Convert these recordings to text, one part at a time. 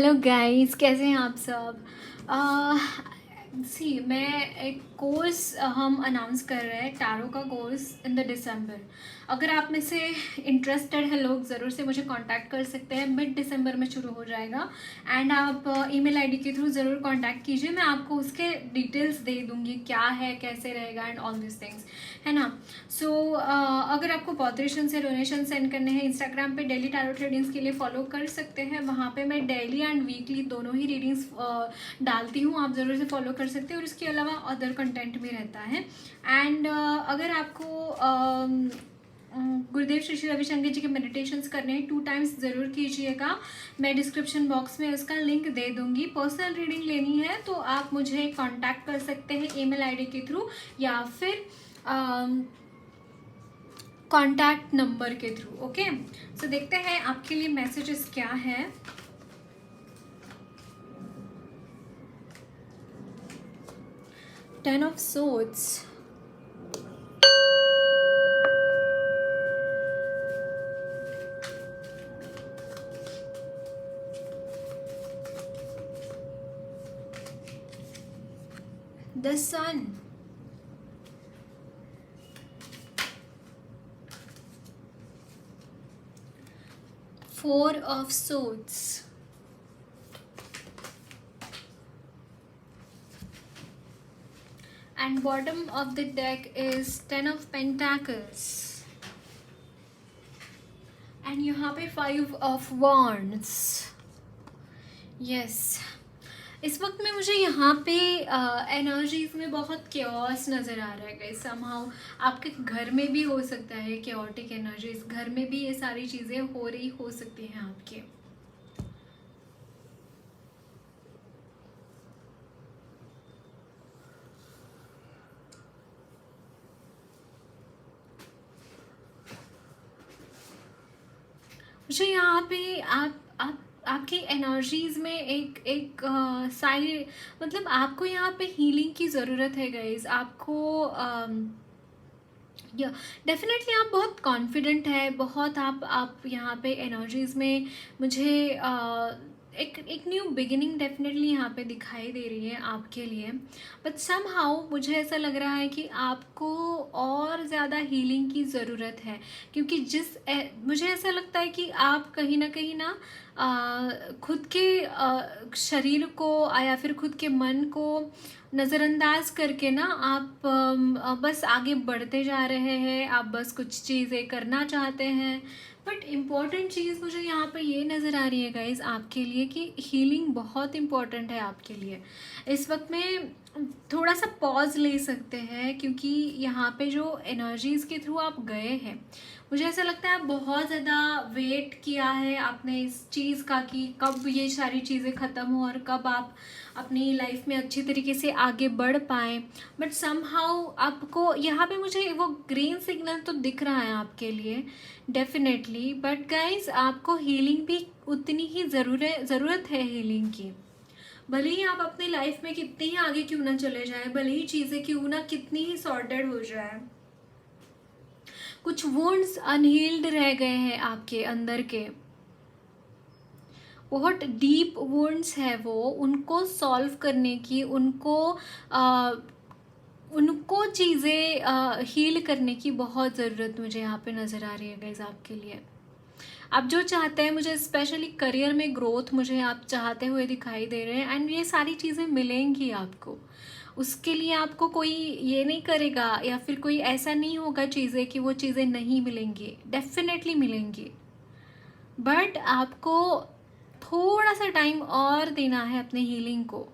Hello guys, कैसे हैं आप सब। सी मैं एक कोर्स हम अनाउंस कर रहे हैं, टारो का कोर्स इन द दिसंबर। अगर आप में से इंटरेस्टेड है लोग, ज़रूर से मुझे कांटेक्ट कर सकते हैं। मिड दिसंबर में शुरू हो जाएगा एंड आप ईमेल आईडी के थ्रू ज़रूर कांटेक्ट कीजिए। मैं आपको उसके डिटेल्स दे दूँगी, क्या है, कैसे रहेगा एंड ऑल दिस थिंग्स, है ना। सो अगर आपको पॉडरेशन से डोनेशन सेंड करने हैं, इंस्टाग्राम पे डेली टैरो ट्रेडिंग्स के लिए फॉलो कर सकते हैं। वहाँ पे मैं डेली एंड वीकली दोनों ही रीडिंग्स डालती हूँ, आप ज़रूर से फॉलो कर सकते हैं। और इसके अलावा अदर कंटेंट भी रहता है। एंड अगर आपको गुरुदेव श्री श्री रविशंकर जी के मेडिटेशंस करने हैं 2 टाइम्स ज़रूर कीजिएगा। मैं डिस्क्रिप्शन बॉक्स में उसका लिंक दे दूंगी। पर्सनल रीडिंग लेनी है तो आप मुझे कांटेक्ट कर सकते हैं ईमेल आईडी के थ्रू या फिर कॉन्टैक्ट नंबर के थ्रू। ओके, सो देखते हैं आपके लिए मैसेजेस क्या है। Ten of swords, the sun, four of swords, and bottom of the deck is 10 of Pentacles and यहाँ पे 5 of Wands। yes, इस वक्त में मुझे यहाँ पे एनर्जीज में बहुत क्योस नज़र आ रहा है गाइस। समहाउ आपके घर में भी हो सकता है क्योटिक एनर्जीज, घर में भी ये सारी चीज़ें हो रही हो सकती हैं आपके। मुझे यहाँ पे आप आपकी एनर्जीज में एक साइड, मतलब आपको यहाँ पे हीलिंग की ज़रूरत है गाइज। आपको या डेफिनेटली आप बहुत कॉन्फिडेंट है, बहुत आप यहाँ पे एनर्जीज में मुझे एक न्यू बिगिनिंग डेफिनेटली यहाँ पे दिखाई दे रही है आपके लिए। बट सम हाउ मुझे ऐसा लग रहा है कि आपको और ज़्यादा हीलिंग की ज़रूरत है, क्योंकि मुझे ऐसा लगता है कि आप कहीं ना खुद के शरीर को या फिर खुद के मन को नज़रअंदाज करके ना आप बस आगे बढ़ते जा रहे हैं। आप बस कुछ चीज़ें करना चाहते हैं, बट इम्पॉर्टेंट चीज़ मुझे यहाँ पे ये नज़र आ रही है गाइज आपके लिए कि हीलिंग बहुत इम्पॉर्टेंट है आपके लिए। इस वक्त में थोड़ा सा पॉज ले सकते हैं, क्योंकि यहाँ पे जो एनर्जीज़ के थ्रू आप गए हैं, मुझे ऐसा लगता है बहुत ज़्यादा वेट किया है आपने इस चीज़ का कि कब ये सारी चीज़ें ख़त्म हो और कब आप अपनी लाइफ में अच्छी तरीके से आगे बढ़ पाएँ। बट समहाउ आपको यहाँ पे मुझे वो ग्रीन सिग्नल तो दिख रहा है आपके लिए डेफिनेटली। बट गाइज आपको हीलिंग भी उतनी ही ज़रूरत है हीलिंग की। भले ही आप अपनी लाइफ में कितनी ही आगे क्यों ना चले जाएं, भले ही चीज़ें क्यों ना कितनी ही सॉर्टेड हो जाए, कुछ वुंड्स अनहील्ड रह गए हैं आपके अंदर के, बहुत डीप वुंड्स है वो, उनको सॉल्व करने की, उनको चीज़ें हील करने की बहुत ज़रूरत मुझे यहाँ पे नज़र आ रही है गाइज आपके लिए। आप जो चाहते हैं, मुझे स्पेशली करियर में ग्रोथ मुझे आप चाहते हुए दिखाई दे रहे हैं एंड ये सारी चीज़ें मिलेंगी आपको। उसके लिए आपको कोई ये नहीं करेगा या फिर कोई ऐसा नहीं होगा चीज़ें कि वो चीज़ें नहीं मिलेंगी, डेफिनेटली मिलेंगी। बट आपको थोड़ा सा टाइम और देना है अपने हीलिंग को,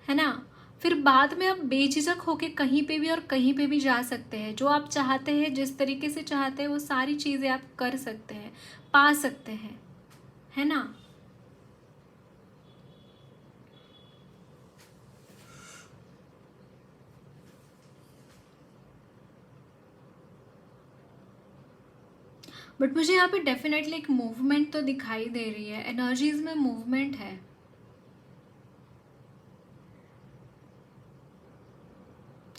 है ना। फिर बाद में आप बेझिझक होके कहीं पे भी और कहीं पे भी जा सकते हैं। जो आप चाहते हैं, जिस तरीके से चाहते हैं, वो सारी चीज़ें आप कर सकते हैं, पा सकते हैं, है ना। बट मुझे यहाँ पे डेफिनेटली एक मूवमेंट तो दिखाई दे रही है, एनर्जीज में मूवमेंट है।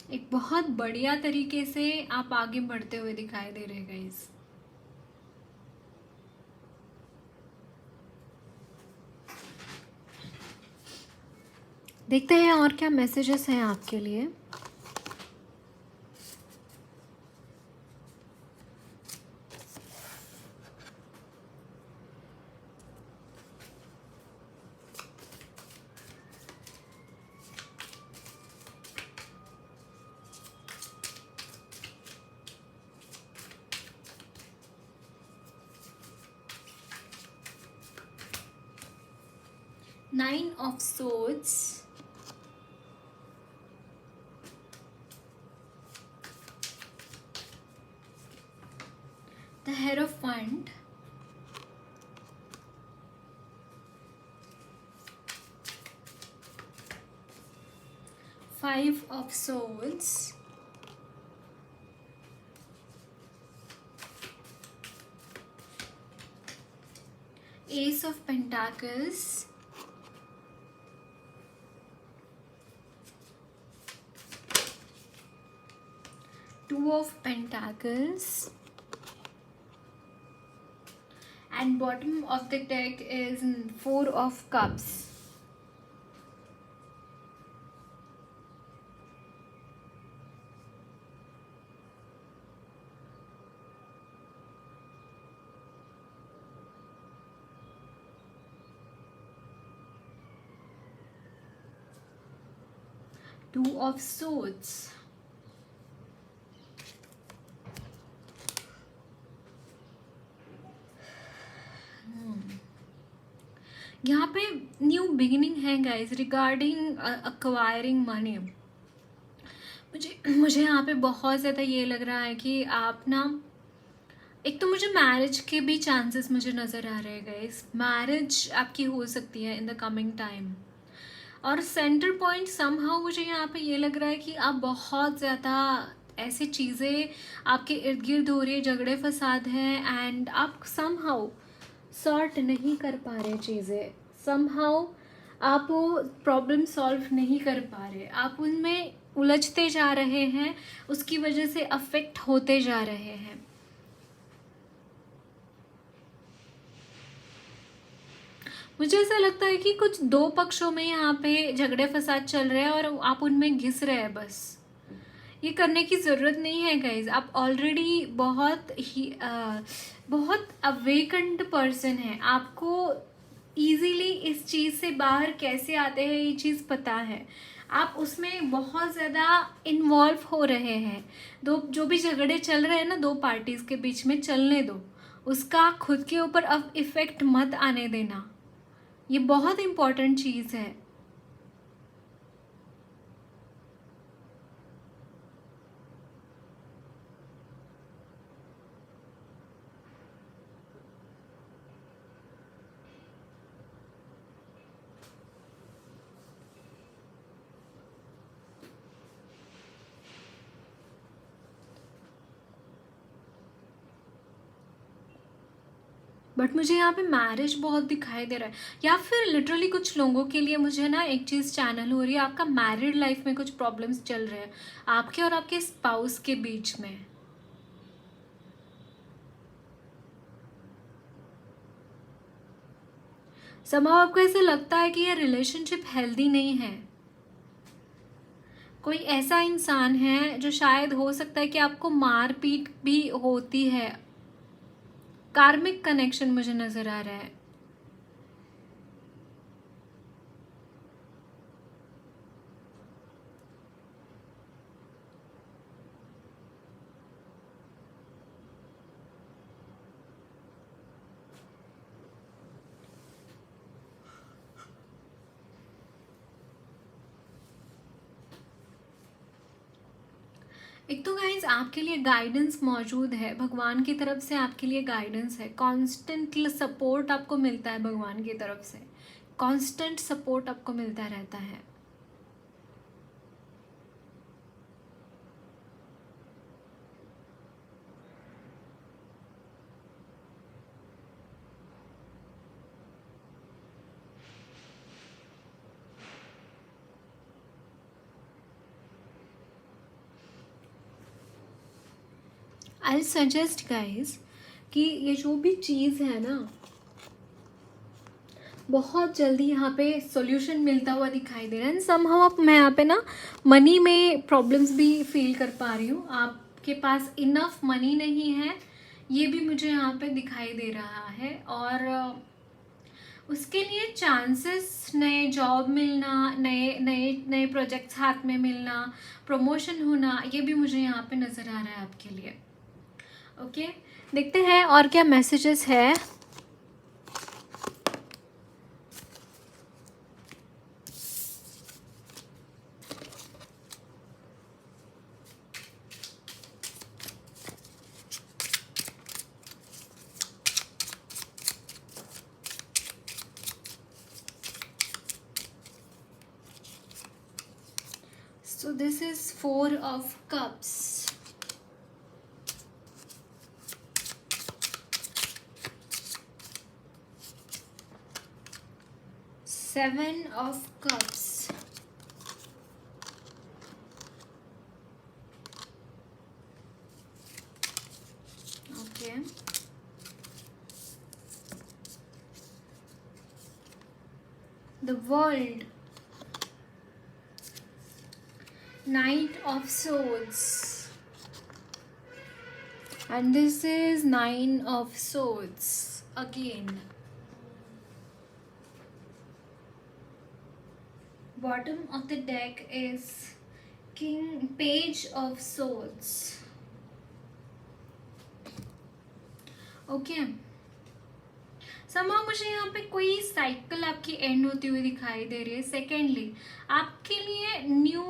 एक बहुत बढ़िया तरीके से आप आगे बढ़ते हुए दिखाई दे रहे हैं गाइस। देखते हैं और क्या मैसेजेस हैं आपके लिए। Nine of Swords, the Hierophant, Five of Swords, Ace of Pentacles, Two of Pentacles, and bottom of the deck is Four of Cups. Two of Swords. यहाँ पे न्यू बिगिनिंग है गाइस रिगार्डिंग अक्वायरिंग मनी। मुझे यहाँ पे बहुत ज़्यादा ये लग रहा है कि आप ना, एक तो मुझे मैरिज के भी चांसेस मुझे नज़र आ रहे हैं गाइस, मैरिज आपकी हो सकती है इन द कमिंग टाइम। और सेंटर पॉइंट समहाउ मुझे यहाँ पे ये लग रहा है कि आप बहुत ज़्यादा ऐसी चीज़ें आपके इर्द गिर्द हो रही है, झगड़े फसाद हैं, एंड आप समहाउ सॉर्ट नहीं कर पा रहे चीज़ें, समहाउ आप वो प्रॉब्लम सॉल्व नहीं कर पा रहे, आप उनमें उलझते जा रहे हैं, उसकी वजह से अफेक्ट होते जा रहे हैं। मुझे ऐसा लगता है कि कुछ दो पक्षों में यहाँ पे झगड़े फसाद चल रहे हैं और आप उनमें घिस रहे हैं। बस ये करने की ज़रूरत नहीं है गाइज, आप ऑलरेडी बहुत अवेकन्ड पर्सन है, आपको इजीली इस चीज़ से बाहर कैसे आते हैं ये चीज़ पता है, आप उसमें बहुत ज़्यादा इन्वॉल्व हो रहे हैं। दो जो भी झगड़े चल रहे हैं ना दो पार्टीज़ के बीच में, चलने दो, उसका खुद के ऊपर अब इफ़ेक्ट मत आने देना, ये बहुत इम्पॉर्टेंट चीज़ है। बट मुझे यहाँ पे मैरिज बहुत दिखाई दे रहा है, या फिर लिटरली कुछ लोगों के लिए मुझे ना एक चीज़ चैनल हो रही है, आपका मैरिड लाइफ में कुछ प्रॉब्लम्स चल रहे हैं आपके और आपके स्पाउस के बीच में। समहाउ आपको ऐसे लगता है कि ये रिलेशनशिप हेल्दी नहीं है। कोई ऐसा इंसान है जो शायद हो सकता है कि आपको मारपीट भी होती है, कार्मिक कनेक्शन मुझे नजर आ रहा है। एक तो गाइज आपके लिए गाइडेंस मौजूद है, भगवान की तरफ से आपके लिए गाइडेंस है, कांस्टेंट सपोर्ट आपको मिलता है भगवान की तरफ से, कांस्टेंट सपोर्ट आपको मिलता रहता है। आई सजेस्ट गाइज कि ये जो भी चीज़ है ना, बहुत जल्दी यहाँ पे सॉल्यूशन मिलता हुआ दिखाई दे रहा है। समहाउ अब मैं यहाँ पे ना मनी में प्रॉब्लम्स भी फील कर पा रही हूँ। आपके पास इनफ मनी नहीं है, ये भी मुझे यहाँ पे दिखाई दे रहा है। और उसके लिए चांसेस, नए जॉब मिलना, नए नए नए प्रोजेक्ट्स हाथ में मिलना, प्रमोशन होना, ये भी मुझे यहाँ पे नज़र आ रहा है आपके लिए। ओके, देखते हैं और क्या मैसेजेस है। So this is 4 of Cups. Seven of Cups. Okay. The World. Knight of Swords. And this is 9 of Swords again. Bottom of the deck is Page of Swords. Okay. समा मुझे यहाँ पे कोई साइकिल आपकी and होती हुई दिखाई दे रही है। सेकेंडली, आपके लिए न्यू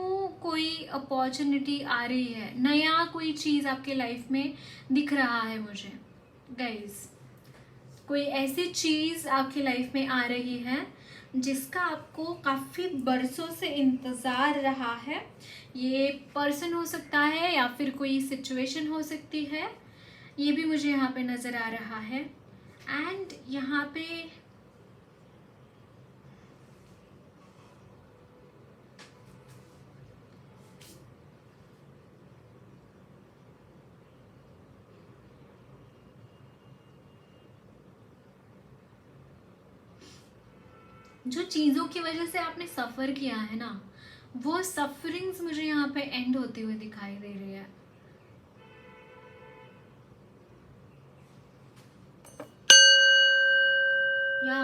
कोई अपॉर्चुनिटी आ रही है, नया कोई चीज़ आपके लाइफ में दिख रहा है मुझे गाइज। कोई ऐसी चीज़ आपकी लाइफ में आ रही है जिसका आपको काफ़ी बरसों से इंतज़ार रहा है। ये पर्सन हो सकता है या फिर कोई सिचुएशन हो सकती है, ये भी मुझे यहाँ पे नज़र आ रहा है। एंड यहाँ पे जो चीज़ों की वजह से आपने सफ़र किया है ना, वो सफरिंग्स मुझे यहाँ पे एंड होते हुए दिखाई दे रही है। या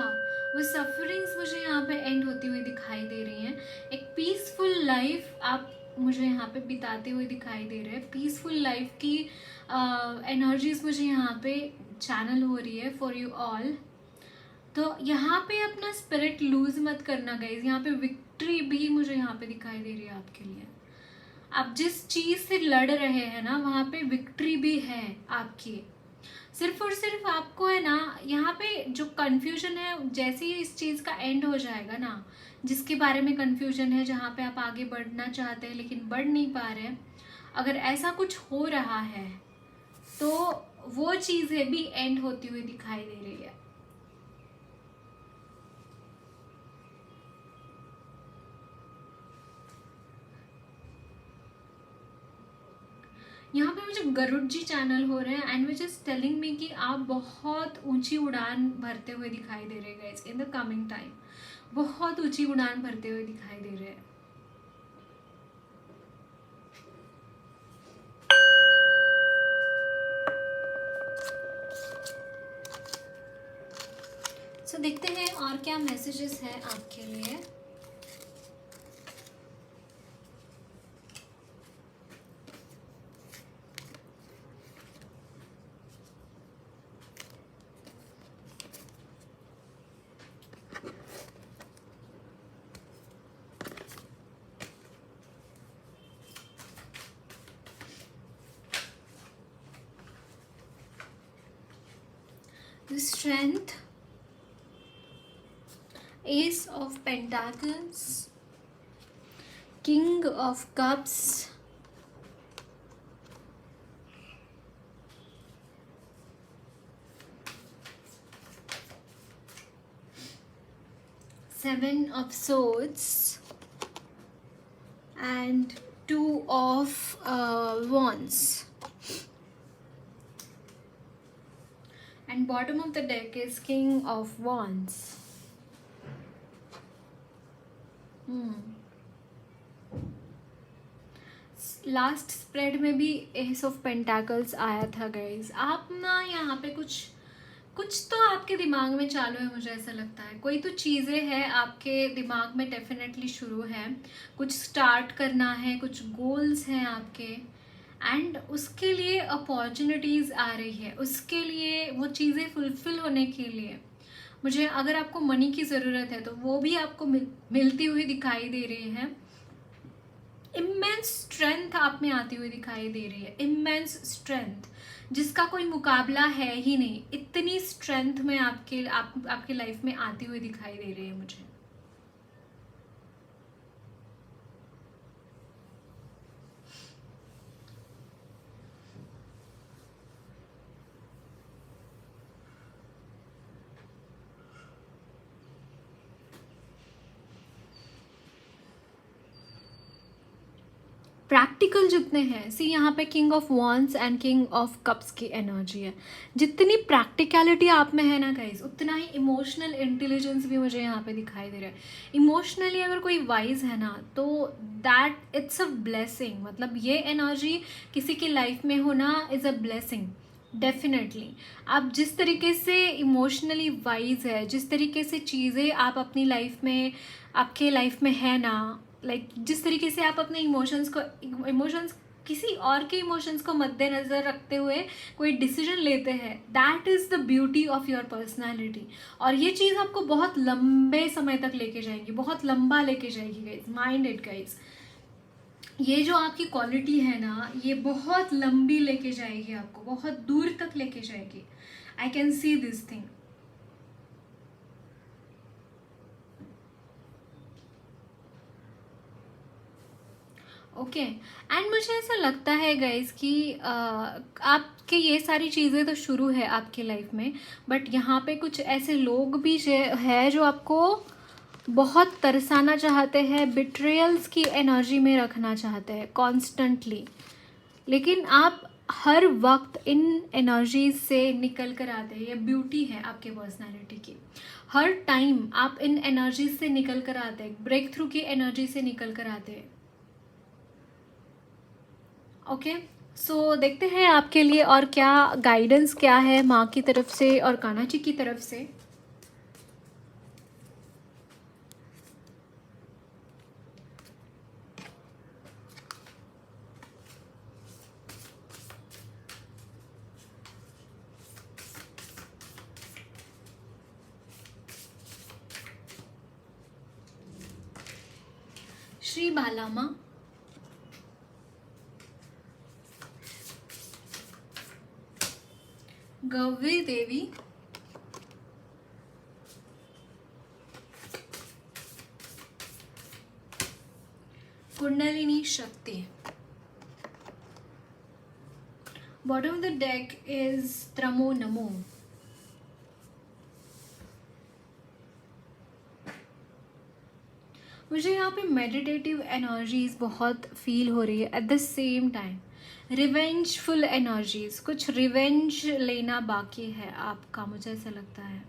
वो सफरिंग्स मुझे यहाँ पे एंड होती हुई दिखाई दे रही हैं। एक पीसफुल लाइफ आप मुझे यहाँ पे बिताते हुए दिखाई दे रहे हैं। पीसफुल लाइफ की एनर्जीज मुझे यहाँ पे चैनल हो रही है फॉर यू ऑल। तो यहाँ पे अपना स्पिरिट लूज मत करना गाइज। यहाँ पे विक्ट्री भी मुझे यहाँ पे दिखाई दे रही है आपके लिए। आप जिस चीज़ से लड़ रहे हैं ना, वहाँ पे विक्ट्री भी है आपकी। सिर्फ और सिर्फ आपको है ना, यहाँ पे जो कन्फ्यूजन है, जैसे ही इस चीज़ का एंड हो जाएगा ना, जिसके बारे में कन्फ्यूजन है, जहाँ पे आप आगे बढ़ना चाहते हैं लेकिन बढ़ नहीं पा रहे हैं, अगर ऐसा कुछ हो रहा है तो वो चीज़ें भी एंड होती हुई दिखाई दे रही है। यहाँ पे मुझे गरुड़ जी चैनल हो रहे हैं and which is telling me कि आप बहुत ऊंची उड़ान भरते हुए दिखाई दे रहे हैं guys in the coming time. बहुत ऊंची उड़ान भरते हुए दिखाई दे रहे हैं। सो देखते हैं और क्या मैसेजेस हैं आपके लिए। The Strength, Ace of Pentacles, King of Cups, Seven of Swords, and Two of Wands. And bottom of the deck is King of Wands. Last spread में भी एस ऑफ पेंटाकल्स आया था गाइज। आप ना यहाँ पे कुछ कुछ तो आपके दिमाग में चालू है, मुझे ऐसा लगता है। कोई तो चीज़ें हैं आपके दिमाग में डेफिनेटली शुरू है, कुछ स्टार्ट करना है, कुछ गोल्स हैं आपके, एंड उसके लिए अपॉर्चुनिटीज़ आ रही है, उसके लिए वो चीज़ें फुलफिल होने के लिए मुझे, अगर आपको मनी की ज़रूरत है तो वो भी आपको मिलती हुई दिखाई दे रही है। इमेंस स्ट्रेंथ आप में आती हुई दिखाई दे रही है, इमेंस स्ट्रेंथ जिसका कोई मुकाबला है ही नहीं। इतनी स्ट्रेंथ में आपके लाइफ में आती हुई दिखाई दे रही है मुझे। प्रैक्टिकल जितने हैं, सी यहाँ पे king of wands and king of cups की एनर्जी है। जितनी प्रैक्टिकलिटी आप में है ना गाइज, उतना ही इमोशनल इंटेलिजेंस भी मुझे यहाँ पे दिखाई दे रहा है। इमोशनली अगर कोई वाइज है ना, तो दैट इट्स अ ब्लेसिंग। मतलब ये एनर्जी किसी की लाइफ में होना इज़ अ ब्लेसिंग डेफिनेटली। आप जिस तरीके से इमोशनली वाइज है, जिस तरीके से चीज़ें आप अपनी लाइफ में, आपके लाइफ में है ना, जिस तरीके से आप अपने इमोशंस किसी और के इमोशंस को मद्देनज़र रखते हुए कोई डिसीजन लेते हैं, that is the beauty of your personality. और ये चीज़ आपको बहुत लंबे समय तक लेके जाएगी, बहुत लंबा लेके जाएगी गाइज, माइंड इट गाइज। ये जो आपकी क्वालिटी है ना, ये बहुत लंबी लेके जाएगी, आपको बहुत दूर तक लेके जाएगी। I can see this thing. Okay and मुझे ऐसा लगता है गाइज कि आपके ये सारी चीज़ें तो शुरू है आपके लाइफ में, बट यहाँ पे कुछ ऐसे लोग भी है जो आपको बहुत तरसाना चाहते हैं, बिट्रेयल्स की एनर्जी में रखना चाहते हैं कॉन्स्टेंटली। लेकिन आप हर वक्त इन एनर्जीज से निकल कर आते हैं। ये ब्यूटी है आपके पर्सनालिटी की। हर टाइम आप इन एनर्जीज से निकल कर आते हैं, ब्रेक थ्रू की एनर्जी से निकल कर आते हैं। ओके सो देखते हैं आपके लिए और क्या गाइडेंस क्या है माँ की तरफ से और कान्हा जी की तरफ से। Shri बालामा, Gauri Devi, Kundalini Shakti. Bottom of the deck is त्रमो नमो। मुझे यहाँ पे मेडिटेटिव एनर्जीज बहुत फील हो रही है at the same time. Revengeful energies, कुछ रिवेंज लेना बाकी है आपका, मुझे ऐसा लगता है।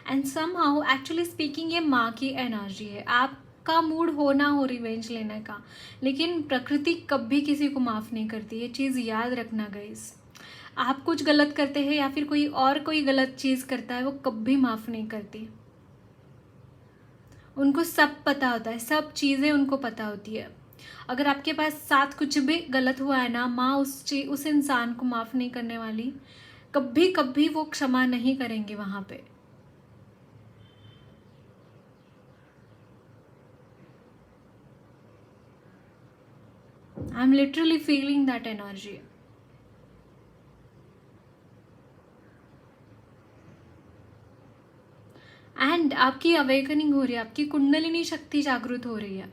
एंड समहाउ एक्चुअली स्पीकिंग ये माँ की एनर्जी है। आपका मूड हो ना हो रिवेंज लेने का, लेकिन प्रकृति कभी किसी को माफ़ नहीं करती, ये चीज़ याद रखना गाइस। आप कुछ गलत करते हैं या फिर कोई गलत चीज़ करता है, वो कभी माफ़ नहीं करती। उनको सब पता होता है, सब चीज़ें उनको पता होती है। अगर आपके पास साथ कुछ भी गलत हुआ है ना, माँ उस इंसान को माफ़ नहीं करने वाली, कभी कभी वो क्षमा नहीं करेंगे वहाँ पे। I am literally feeling that energy. And आपकी अवेकनिंग हो रही है, आपकी कुंडलिनी शक्ति जागृत हो रही है।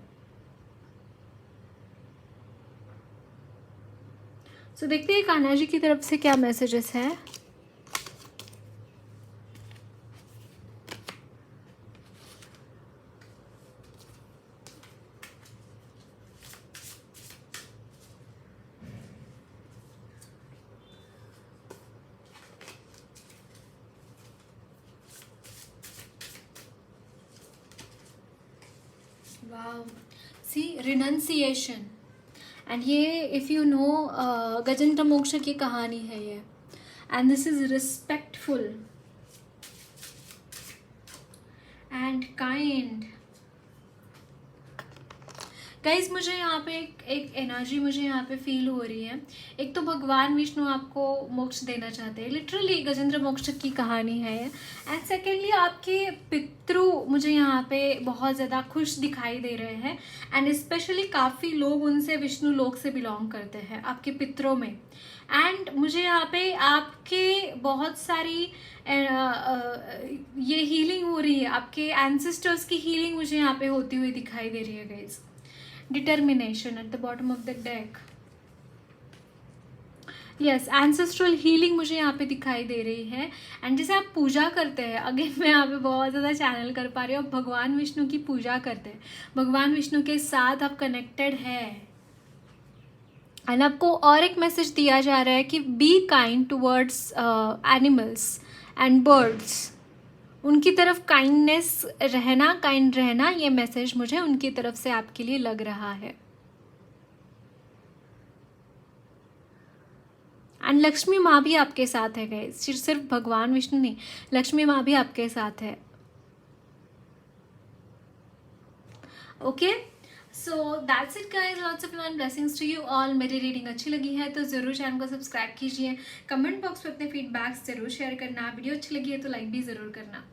सो देखते हैं कान्हा जी की तरफ से क्या मैसेजेस है। Wow, see renunciation. एंड ये if you know Gajendra Moksha की कहानी है ये, and this is respectful and kind. Guys मुझे यहाँ पे एक एनर्जी मुझे यहाँ पे फील हो रही है। एक तो भगवान विष्णु आपको मोक्ष देना चाहते हैं, लिटरली गजेंद्र मोक्ष की कहानी है। एंड सेकेंडली आपके पितृ मुझे यहाँ पे बहुत ज़्यादा खुश दिखाई दे रहे हैं। एंड स्पेशली काफ़ी लोग उनसे विष्णु लोक से बिलोंग करते हैं आपके पितरों में। एंड मुझे यहाँ पे आपके बहुत सारी ये हीलिंग हो रही है, आपके एंसेस्टर्स की हीलिंग मुझे यहाँ पे होती हुई दिखाई दे रही है guys. Determination at the bottom of the deck, yes ancestral healing मुझे यहाँ पे दिखाई दे रही है। एंड जैसे आप पूजा करते हैं, अगेन मैं यहाँ पे बहुत ज़्यादा चैनल कर पा रही हूँ, भगवान विष्णु की पूजा करते हैं, भगवान विष्णु के साथ आप कनेक्टेड है। एंड आपको और एक मैसेज दिया जा रहा है कि be kind towards animals and birds, उनकी तरफ काइंडनेस रहना, काइंड रहना, ये मैसेज मुझे उनकी तरफ से आपके लिए लग रहा है। एंड लक्ष्मी माँ भी आपके साथ है गाइस, सिर्फ भगवान विष्णु नहीं, लक्ष्मी माँ भी आपके साथ है। Okay, so that's it guys, lots of love and blessings to you all. मेरी रीडिंग अच्छी लगी है तो ज़रूर चैनल को सब्सक्राइब कीजिए, कमेंट बॉक्स में अपने फीडबैक्स ज़रूर शेयर करना, वीडियो अच्छी लगी है तो लाइक भी ज़रूर करना।